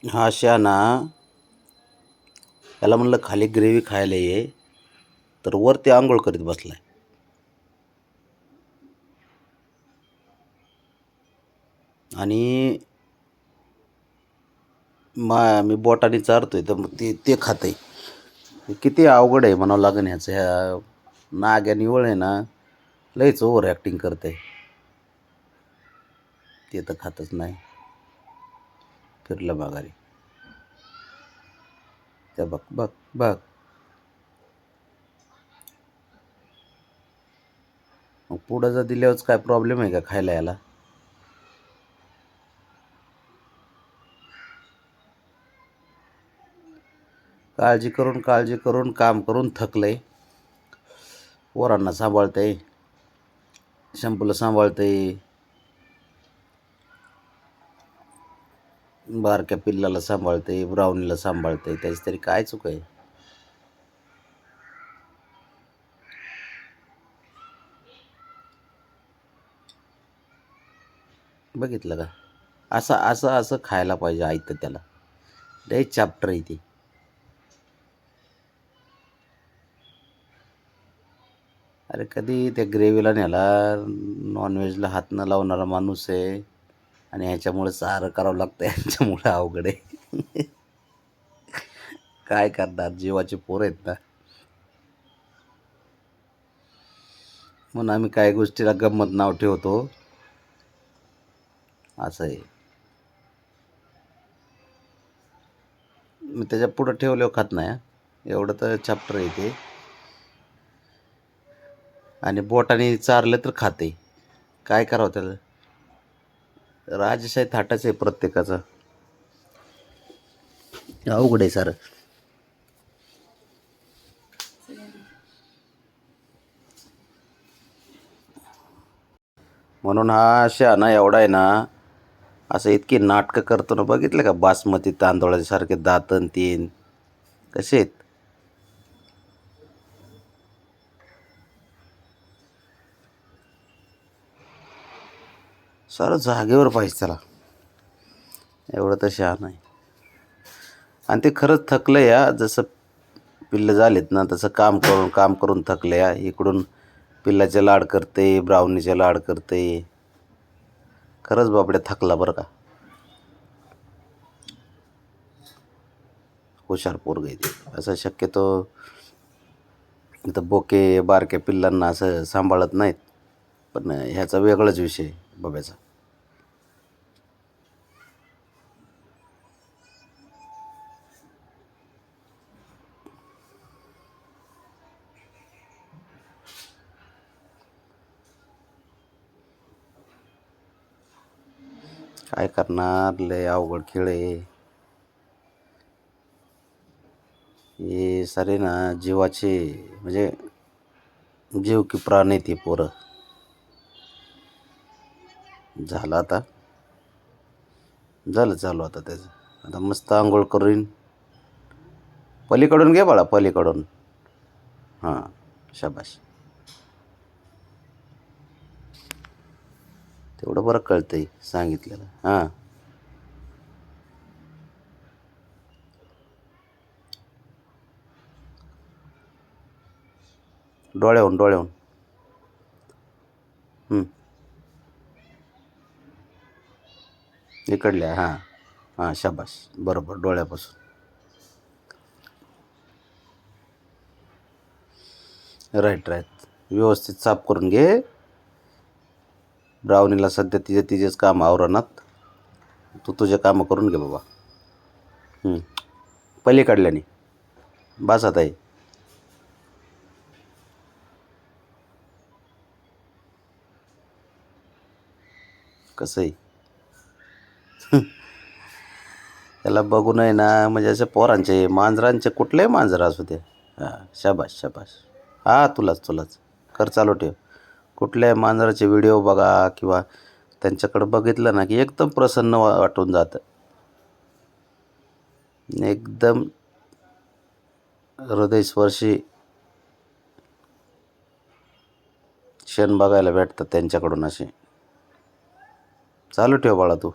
हा शहाणा याला म्हणलं खाली ग्रेव्ही खायला ये, तर वरती आंघोळ करीत बसलाय. आणि मी बोटाने चारतोय तर मग ते खातंय. किती अवघड आहे म्हणावं लागेल ह्याचं. ह्या नाग्या निवळ आहे ना, लयच ओव्हर ॲक्टिंग करते. ते तर खातच नाही. फिरलं माघारी. त्या बघ बघ बघ. मग पुढं जर दिल्यावरच काय प्रॉब्लेम आहे का खायला याला? काळजी करून काम करून थकलंय. पोरांना सांभाळतंय, शंपूला सांभाळतंय, बारक्या पिल्लाला सांभाळतंय, ब्राउनीला सांभाळतंय. त्याची तरी काय चूक आहे? बघितलं का? असं असं असं खायला पाहिजे आयतं त्याला. लय चॅप्टर आहे ते. अरे कधी त्या ग्रेव्हीला न्याला. नॉनव्हेजला हात न लावणारा माणूस आहे आणि ह्याच्यामुळे सारं करावं लागतं. ह्याच्यामुळे अवघड आहे. काय करणार, जीवाचे पोर आहेत ना. म्हणून आम्ही काही गोष्टीला गंमत नाव ठेवतो. असं आहे. मी त्याच्या पुढं ठेवल्यावर खात नाही. एवढं तर चॅप्टर आहे ते. आणि बोटाने चारलं तर खाते. काय करावं त्याला? राजशाही थाटाच आहे प्रत्येकाचा. अवघड आहे सारं. म्हणून हा शहाणा एवढा आहे ना, असं इतकी नाटकं करतो ना. बघितलं का बासमती तांदूळासारखे दातन तीन कसे आहेत? सारं जागेवर पाहिजे त्याला. एवढं तर शहाणा आहे. आणि ते खरंच थकलं या. जसं पिल्लं झालेत ना, तसं काम करून थकलं या. इकडून पिल्लाचे लाड करते, ब्राउनीचे लाड करते. खरंच बापड्या थकला बरं का. हुशार पोरगं आहे ते. असं शक्यतो इथं बोके बारक्या पिल्लांना असं सांभाळत नाहीत. पण ह्याचा वेगळाच विषय आहे बाब्याचा. काय करणार, लय अवघड खेळ आहे हे. सारे ना जीवाचे, म्हणजे जीव की प्राण आहे ते पोरं. झालं आता, झालं चालू आता त्याचं. आता मस्त आंघोळ करून पलीकडून घे बाळा, पलीकडून. हां, शाबाश. तेवढं बरं कळतंय सांगितलेलं. हां, डोळ्याहून डोळ्याहून. इकडल्या. हां हां, शाबाश. बरोबर, डोळ्यापासून. Right right. व्यवस्थित साफ करून घे. ब्राउनीला सध्या तिचेच काम आवरणात. तू तुझे कामं करून घे बाबा. पलीकडल्याने बासात आहे. कसं आहे त्याला बघून आहे ना, म्हणजे असे पोरांचे मांजरांचे कुठलेही मांजर असू दे. हां, शाबाश शाबाश. हां, तुलाच कर चालू ठेव. कुठल्याही मांजराचे व्हिडिओ बघा किंवा त्यांच्याकडे बघितलं ना की एकदम प्रसन्न वाटून जातं. एकदम हृदयस्पर्शी क्षण बघायला भेटतात त्यांच्याकडून असे. चालू ठेव बाळा तू.